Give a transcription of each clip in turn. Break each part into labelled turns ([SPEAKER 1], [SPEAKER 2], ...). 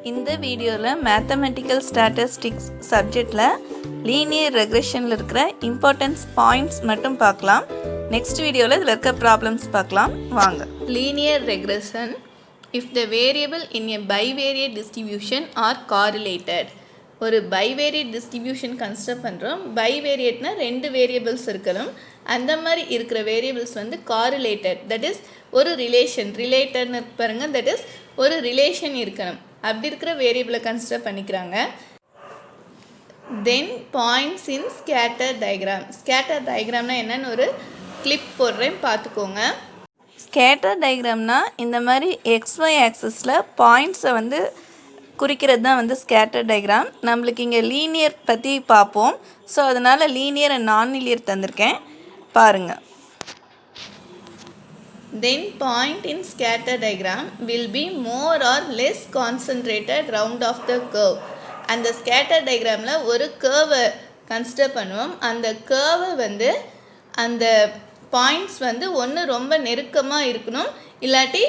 [SPEAKER 1] இந்த வீடியோவில் mathematical statistics சப்ஜெக்டில் லீனியர் ரெக்ரெஷனில் இருக்கிற இம்பார்ட்டன்ஸ் பாயிண்ட்ஸ் மட்டும் பார்க்கலாம். நெக்ஸ்ட் வீடியோவில் இதில் இருக்க ப்ராப்ளம்ஸ் பார்க்கலாம் வாங்க. Linear regression if the variable in a bivariate distribution are correlated. ஒரு பைவேரியட் டிஸ்ட்ரிபியூஷன் கன்சிடர் பண்ணுறோம். பைவேரியட்னா ரெண்டு வேரியபிள்ஸ் இருக்கணும். அந்த மாதிரி இருக்கிற வேரியபிள்ஸ் வந்து காரிலேட்டட், தட் இஸ் ஒரு ரிலேட்டட்னு பாருங்க, தட் இஸ் ஒரு ரிலேஷன் இருக்கணும். அப்படி இருக்கிற வேரியபிளை கன்சிடர் பண்ணிக்கிறாங்க. Then points in scatter diagram. Scatter டயக்ராம்னா என்னன்னு ஒரு கிளிப் போடுறேன் பார்த்துக்கோங்க. ஸ்கேட்டர் டயக்ராம்னா இந்த மாதிரி XY ஆக்சிஸில் பாயிண்ட்ஸை வந்து குறிக்கிறது தான் வந்து ஸ்கேட்டர் டயக்ராம். நம்மளுக்கு இங்கே லீனியர் பற்றி பார்ப்போம். ஸோ அதனால் லீனியர் அண்ட் நான் லீனியர் தந்திருக்கேன் பாருங்கள். Then point in scatter diagram will be more or less concentrated round of the curve. அந்த scatter diagramல ஒரு curve கன்சிடர் பண்ணுவோம். அந்த curve வந்து அந்த பாயிண்ட்ஸ் வந்து ஒன்று ரொம்ப நெருக்கமாக இருக்கணும், இல்லாட்டி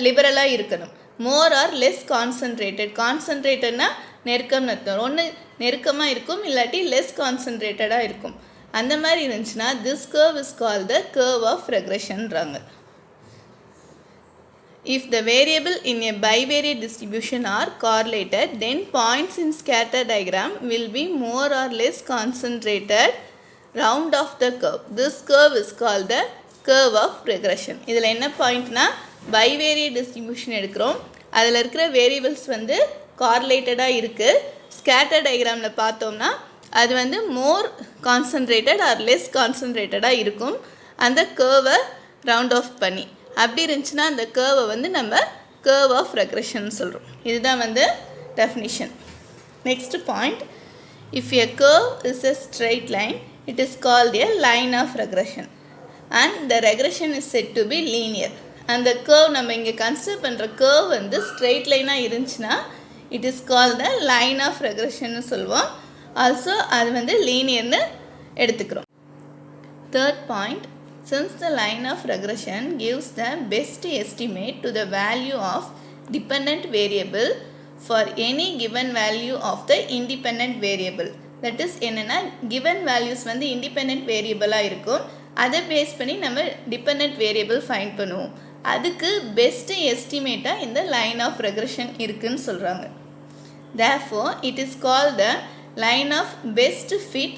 [SPEAKER 1] லிபரலாக இருக்கணும். மோர் ஆர் லெஸ் கான்சன்ட்ரேட்டட்னா நெருக்கம்னு அர்த்தம். ஒன்று நெருக்கமாக இருக்கும், இல்லாட்டி லெஸ் கான்சன்ட்ரேட்டடாக இருக்கும். அந்த மாதிரி இருந்துச்சுன்னா this curve is call the curve of ரெக்ரெஷன்றாங்க. If the variable in a bivariate distribution are correlated, then points in scatter diagram will be more or less concentrated round of the curve. This curve is called the curve of regression. இதில் என்ன பாயிண்ட்னா bivariate distribution எடுக்கிறோம். அதில் இருக்கிற variables வந்து கார்லேட்டடாக இருக்குது. Scatter டயக்ராமில் பார்த்தோம்னா அது வந்து மோர் கான்சன்ட்ரேட்டட் ஆர் லெஸ் கான்சன்ட்ரேட்டடாக இருக்கும். அந்த கர்வை ரவுண்ட் ஆஃப் பண்ணி அப்படி இருந்துச்சுன்னா அந்த கர்வை வந்து நம்ம கர்வ் ஆஃப் ரெக்ரெஷன் சொல்கிறோம். இதுதான் வந்து definition. Next point, if a curve is a straight line it is called a line of regression and the regression is set to be linear. அந்த கர்வ் நம்ம இங்கே கன்சிடர் பண்ணுற கர்வ் வந்து straight லைனாக இருந்துச்சுன்னா it is called the line of ரெக்ரெஷன்னு சொல்லுவோம். Also அது வந்து லீனியர்னு எடுத்துக்கிறோம். Third point, since the line of regression gives the best estimate to the value of dependent variable for any given value of the independent variable. That is என்னன்னா given values வந்து independent variable இருக்கும். அதை base பண்ணி நம்ம dependent variable find பண்ணுவோம். அதுக்கு best estimate இந்த line of regression இருக்குன்னு சொல்கிறாங்க. Therefore it is called the line of best fit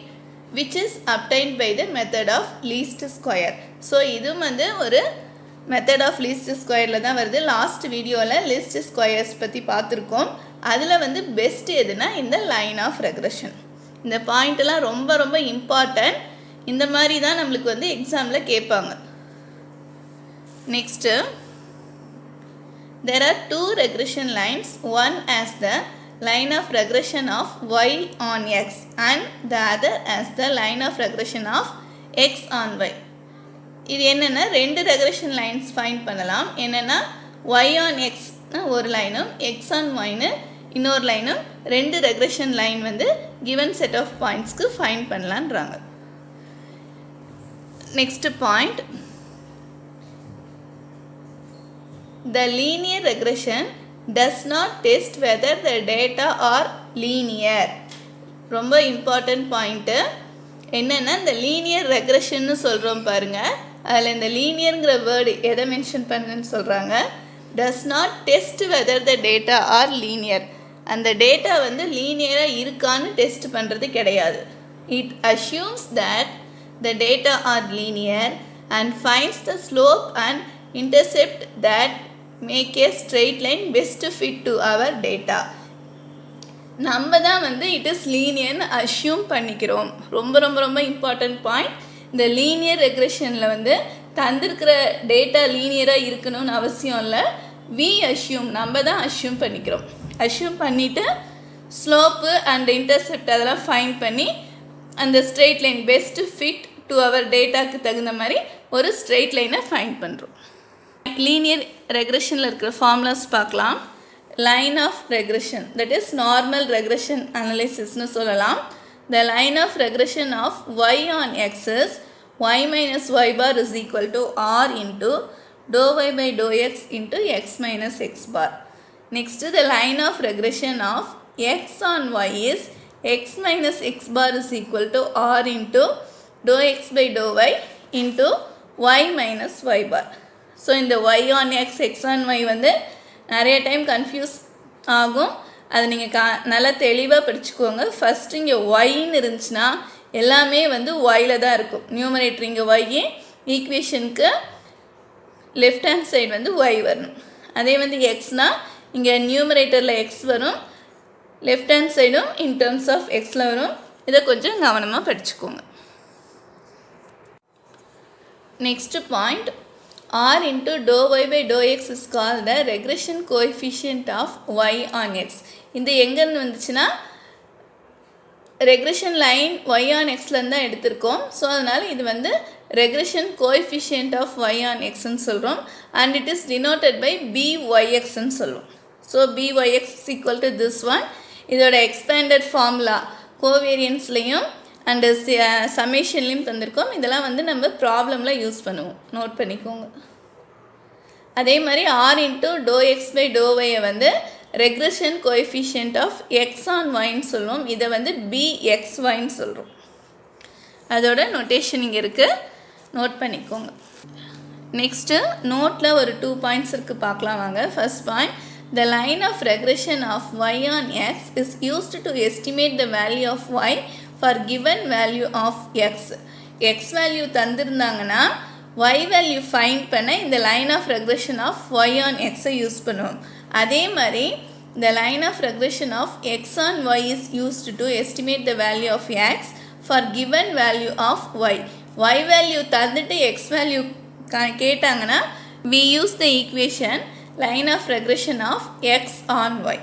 [SPEAKER 1] which is obtained by the method of least square. So இதுவும் வந்து ஒரு மெத்தட் ஆஃப் லீஸ்ட் ஸ்கொயரில் தான் வருது. லாஸ்ட் வீடியோவில் லிஸ்ட் ஸ்கொயர்ஸ் பற்றி பார்த்துருக்கோம். அதில் வந்து பெஸ்ட் எதுனா இந்த லைன் ஆஃப் ரெக்ரெஷன். இந்த பாயிண்ட்டெல்லாம் ரொம்ப ரொம்ப இம்பார்ட்டன்ட். இந்த மாதிரி தான் நம்மளுக்கு வந்து எக்ஸாமில் கேட்பாங்க. Next, there are two regression lines. One as the line of regression of y on x and the other as the line of regression of x on y. இது என்னென்னா ரெண்டு ரெக்ரெஷன் லைன்ஸ் ஃபைண்ட் பண்ணலாம். என்னென்னா y on x ஒரு லைனும் x on yன்னு இன்னொரு லைனும் ரெண்டு ரெக்ரெஷன் லைன் வந்து கிவன் செட் ஆஃப் பாயிண்ட்ஸ்க்கு ஃபைண்ட் பண்ணலான்றாங்க. Next point, the linear regression does not test whether the data are linear. ரொம்ப இம்பார்ட்டன்ட் பாயிண்ட்டு. என்னென்னா இந்த லீனியர் ரெக்ரெஷன்னு சொல்கிறோம் பாருங்கள். அதில் இந்த லீனியருங்கிற வேர்டு எதை மென்ஷன் பண்ணுன்னு சொல்கிறாங்க. Does not test whether the data are linear. அந்த டேட்டா வந்து லீனியராக இருக்கான்னு டெஸ்ட் பண்ணுறது கிடையாது. It assumes that the data are linear and finds the slope and intercept that make a straight line best fit to our data. நம்ம தான் வந்து it is லீனியர்னு assume பண்ணிக்கிறோம். ரொம்ப ரொம்ப ரொம்ப இம்பார்ட்டன்ட் பாயிண்ட். இந்த லீனியர் ரெக்ரெஷனில் வந்து தந்திருக்கிற டேட்டா லீனியராக இருக்கணும்னு அவசியம் இல்லை. வி அஷ்யூம், நம்ம தான் அஷ்யூம் பண்ணிக்கிறோம். அஷ்யூம் பண்ணிவிட்டு ஸ்லோப்பு அண்ட் இன்டர்செப்ட் அதெல்லாம் ஃபைண்ட் பண்ணி அந்த straight line best fit to our டேட்டாவுக்கு தகுந்த மாதிரி ஒரு ஸ்ட்ரெயிட் லைனை ஃபைண்ட் பண்ணுறோம். லீனியர் ரெக்ரெஷனில் இருக்கிற ஃபார்முலாஸ் பார்க்கலாம். Line of regression, that is normal regression அனலைசிஸ்னு சொல்லலாம். The line of regression of y on x is y minus y bar is equal to r into dou y by dou x into x minus x bar. Next, the line of regression of x on y is x minus x bar is equal to r into dou x by dou y into y minus y bar. So, இந்த y on x, x on y வந்து நிறைய time confuse ஆகும். அதை நீங்கள் நல்லா தெளிவாக படிச்சுக்கோங்க. First இங்கே ஒய்ன்னு இருந்துச்சுன்னா எல்லாமே வந்து ஒயில் தான் இருக்கும். நியூமரேட்டர் இங்கே ஒய், ஈக்குவேஷனுக்கு லெஃப்ட் ஹேண்ட் சைடு வந்து ஒய் வரணும். அதே வந்து எக்ஸ்னால் இங்கே நியூமரேட்டரில் எக்ஸ் வரும், லெஃப்ட் ஹேண்ட் சைடும் இன் டேர்ம்ஸ் ஆஃப் எக்ஸில் வரும். இதை கொஞ்சம் கவனமாக படிச்சுக்கோங்க. Next point, r into dou y by dou x is called the regression coefficient of y on x. இந்த எங்கேருந்து வந்துச்சுன்னா regression line y on xலேருந்து தான் எடுத்திருக்கோம். ஸோ அதனால் இது வந்து regression coefficient of y on xன்னு சொல்கிறோம். and it is denoted by byxன்னு சொல்லுவோம். So byx is equal to this one. இதோட expanded formula கோவேரியன்ஸ்லேயும் அண்டு சமேஷன்லேயும் தந்திருக்கோம். இதெல்லாம் வந்து நம்ம ப்ராப்ளமில் யூஸ் பண்ணுவோம், நோட் பண்ணிக்கோங்க. அதே மாதிரி ஆர் இன்ட்டு டோ எக்ஸ் பை டோ ஒய்யை வந்து regression coefficient of x on ஒய்ன்னு சொல்லுவோம். இதை வந்து பிஎக்ஸ்ஒய்ன்னு சொல்கிறோம். அதோட நோட்டேஷன் இங்கே இருக்குது, நோட் பண்ணிக்கோங்க. நெக்ஸ்ட்டு நோட்டில் ஒரு 2 பாயிண்ட்ஸ் இருக்குது, பார்க்கலாம் வாங்க. First point, the line of regression of y on x is used to estimate the value of y for given value of x. x value தந்திருந்தாங்கன்னா y value find பண்ண இந்த line of regression of y on x use பண்ணுவோம். அதே மாதிரி the line of regression of x on y is used to estimate the value of x for given value of y. y value தந்துட்டு x value கேட்டாங்கன்னா we use the equation line of regression of x on y.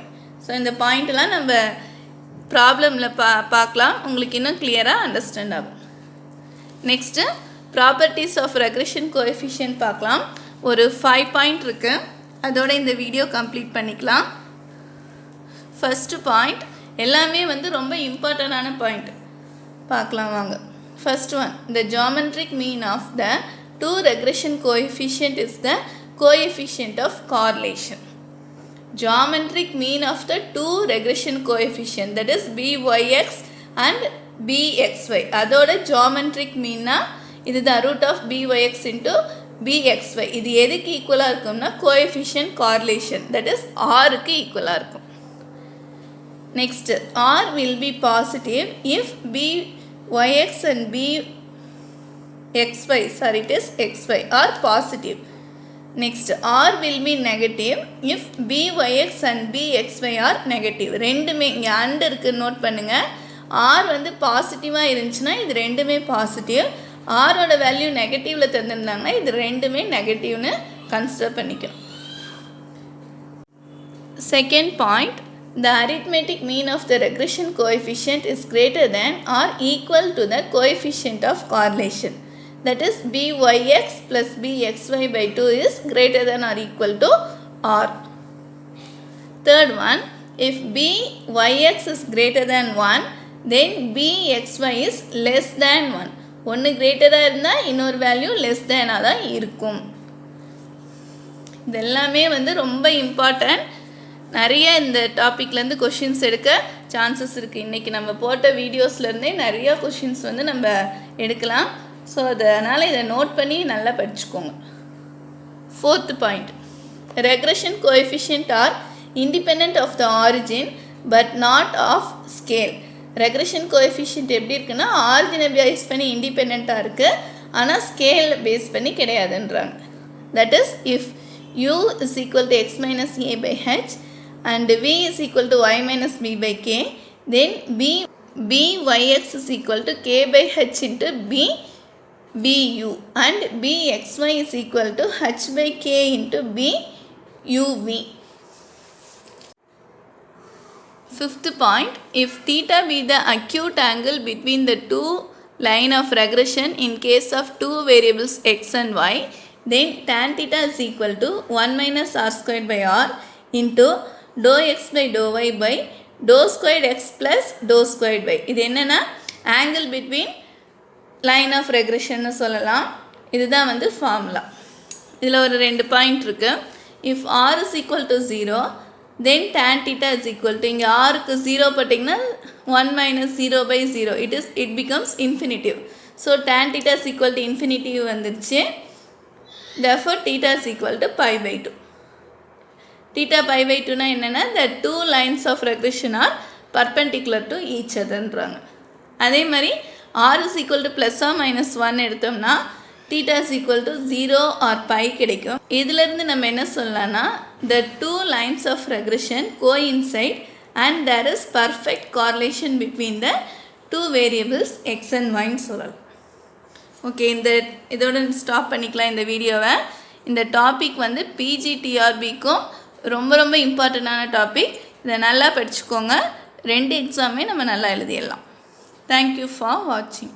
[SPEAKER 1] So இந்த பாயிண்ட்லாம் நம்ம ப்ராப்ளமில் பார்க்கலாம், உங்களுக்கு இன்னும் கிளியராக understand ஆகும். Next properties of regression coefficient பார்க்கலாம். ஒரு 5 பாயிண்ட் இருக்குது, அதோட இந்த வீடியோ கம்ப்ளீட் பண்ணிக்கலாம். ஃபஸ்ட்டு பாயிண்ட் எல்லாமே வந்து ரொம்ப இம்பார்ட்டண்டான பாயிண்ட், பார்க்கலாம் வாங்க. First one, the geometric mean of the two regression coefficient is the coefficient of correlation. Geometric mean of the two regression coefficient, that is byx and bxy. அதோட geometric mean-னா இதுதான் root of byx into bxy. இது எதுக்கு ஈக்குவலாக இருக்கும்னா coefficient correlation, that is rக்கு ஈக்குவலாக இருக்கும். Next, r will be positive if byx and bxy, sorry it is xy, are positive. Next, r will be negative if byx and bxy are negative. ரெண்டுமே இங்கே and இருக்குது, note பண்ணுங்கள். r வந்து பாசிட்டிவாக இருந்துச்சுன்னா இது ரெண்டுமே பாசிட்டிவ், ஆரோட வேல்யூ நெகட்டிவில் தந்துருந்தாங்கன்னா இது ரெண்டுமே நெகட்டிவ்னு கன்சிடர் பண்ணிக்கணும். Second point, the arithmetic mean of the regression coefficient is greater than or equal to the coefficient of correlation. That is byx plus bxy by 2 is greater than or equal to r. Third one, if byx is greater than 1, then bxy is less than 1. ஒன்று கிரேட்டராக இருந்தால் இன்னொரு value less தேனாக தான் இருக்கும். இதெல்லாமே வந்து ரொம்ப important. நிறைய இந்த டாப்பிக்லேருந்து கொஷின்ஸ் எடுக்க சான்சஸ் இருக்குது. இன்றைக்கி நம்ம போட்ட வீடியோஸ்லேருந்தே நிறையா கொஷின்ஸ் வந்து நம்ம எடுக்கலாம். ஸோ அதனால் இதை நோட் பண்ணி நல்லா படிச்சுக்கோங்க. Fourth point, regression coefficient are independent of the origin but not of scale. Regression coefficient எப்படி இருக்குன்னா ஆரிஜினை பேஸ் பண்ணி இண்டிபெண்ட்டாக இருக்குது, ஆனால் ஸ்கேல் பேஸ் பண்ணி கிடையாதுன்றாங்க. That is if u is equal to x minus a by h and v is equal to y minus b by k, then byx is equal to k by h into bu and bxy is equal to h by k into buv. Fifth point, if theta be the acute angle between the two line of regression in case of two variables x and y, then tan theta is equal to 1 minus r squared by r into dou x by dou y by dou squared x plus dou squared y. இது என்னன்னா angle between line of regression சொல்லலாம். இதுதான் வந்து formula. இதில் ஒரு 2 point இருக்குது. if r is equal to 0, then tan theta is equal to இங்கே rக்கு 0 போட்டிங்கன்னா 1 minus 0 by 0 it becomes infinitive. So tan theta is equal to infinitive வந்துருச்சு. Therefore theta is equal to pi by 2. Theta pi by 2 னா என்னன்னா the two lines of regression are perpendicular to each otherன்றாங்க. அதே மாதிரி r is equal to plus or minus 1 எடுத்தோம்னா theta is equal to 0 or pi கிடைக்கும். இதிலிருந்து நம்ம என்ன சொல்லலாம்னா the two lines of regression coincide and there is perfect correlation between the two variables x and y ன்னு சொல்லலாம். Okay, இதோட stop பண்ணிக்கலாம் இந்த வீடியோவை. இந்த டாபிக் வந்து பிஜிடிஆர்பிக்கும் ரொம்ப ரொம்ப இம்பார்ட்டண்டான டாபிக். இதை நல்லா படிச்சுக்கோங்க. 2 எக்ஸாமே நம்ம நல்லா எழுதிடலாம். தேங்க்யூ ஃபார் வாட்சிங்.